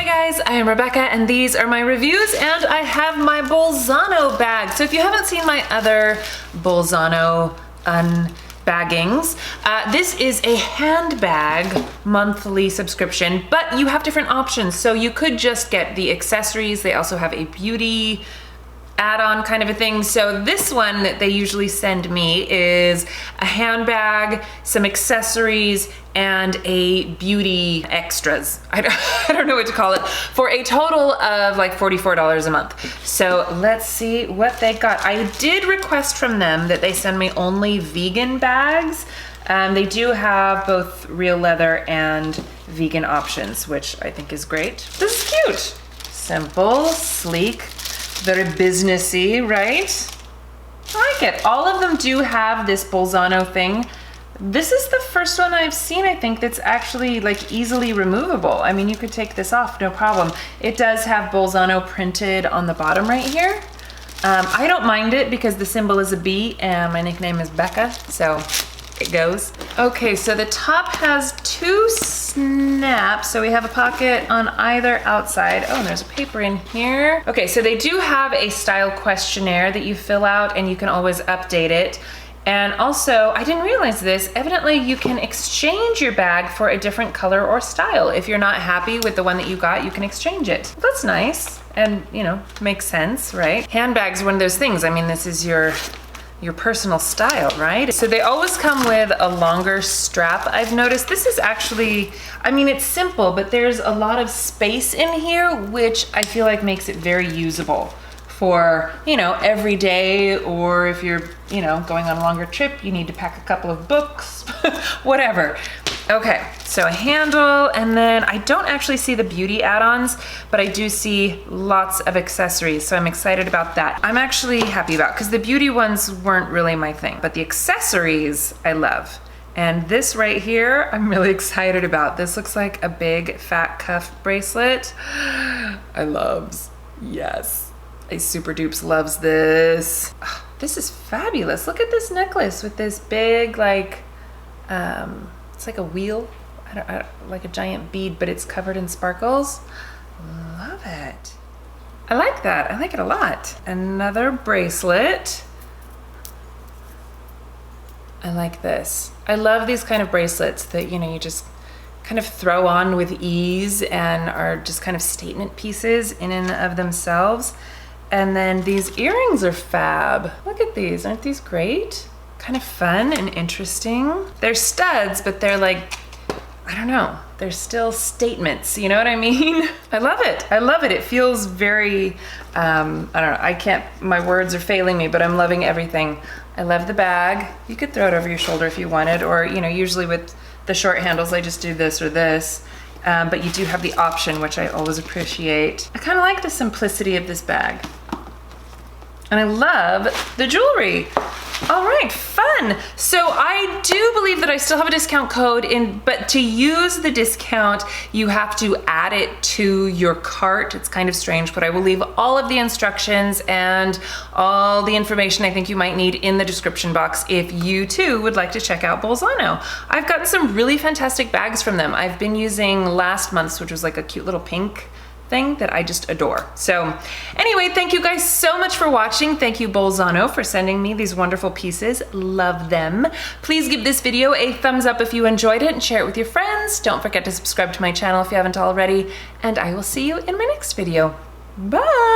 Hi guys, I am Rebecca and these are my reviews and I have my BOLZANO bag. So if you haven't seen my other BOLZANO unbaggings, this is a handbag monthly subscription, but you have different options. So you could just get the accessories. They also have a beauty add-on kind of a thing. So this one that they usually send me is a handbag, some accessories, and a beauty extras. I don't know what to call it, for a total of like $44 a month. So let's see what they got. I did request from them that they send me only vegan bags. They do have both real leather and vegan options, which I think is great. This is cute. Simple, sleek, very businessy, right? I like it. All of them do have this BOLZANO thing. This is the first one I've seen, I think, that's actually like easily removable. I mean, you could take this off, no problem. It does have BOLZANO printed on the bottom right here. I don't mind it because the symbol is a bee and my nickname is Becca, so it goes. Okay, so the top has two snaps. So we have a pocket on either outside. Oh, and there's a paper in here. Okay, so they do have a style questionnaire that you fill out and you can always update it. And also, I didn't realize this, evidently you can exchange your bag for a different color or style. If you're not happy with the one that you got, you can exchange it. That's nice and, you know, makes sense, right? Handbags are one of those things. I mean, this is your personal style, right? So they always come with a longer strap. I've noticed this is actually, I mean, it's simple, but there's a lot of space in here, which I feel like makes it very usable for, you know, every day, or if you're, you know, going on a longer trip, you need to pack a couple of books, whatever. Okay, so a handle, and then I don't actually see the beauty add-ons, but I do see lots of accessories, so I'm excited about that. I'm actually happy about, because the beauty ones weren't really my thing, but the accessories I love. And this right here, I'm really excited about. This looks like a big fat cuff bracelet. I loves, yes. I super dupes loves this. Oh, this is fabulous. Look at this necklace with this big, like, it's like a wheel, like a giant bead, but it's covered in sparkles. Love it. I like that. I like it a lot. Another bracelet. I like this. I love these kind of bracelets that, you know, you just kind of throw on with ease and are just kind of statement pieces in and of themselves. And then these earrings are fab. Look at these, aren't these great? Kind of fun and interesting. They're studs, but they're like, I don't know, they're still statements, you know what I mean? I love it, I love it. It feels very, I don't know, my words are failing me, but I'm loving everything. I love the bag. You could throw it over your shoulder if you wanted, or, you know, usually with the short handles, I just do this or this. But you do have the option, which I always appreciate. I kind of like the simplicity of this bag. And I love the jewelry. All right, fun. So I do believe that I still have a discount code but to use the discount, you have to add it to your cart. It's kind of strange, but I will leave all of the instructions and all the information I think you might need in the description box if you too would like to check out BOLZANO. I've gotten some really fantastic bags from them. I've been using last month's, which was like a cute little pink thing that I just adore. So anyway, thank you guys so much for watching. Thank you BOLZANO for sending me these wonderful pieces. Love them. Please give this video a thumbs up if you enjoyed it and share it with your friends. Don't forget to subscribe to my channel if you haven't already, and I will see you in my next video. Bye!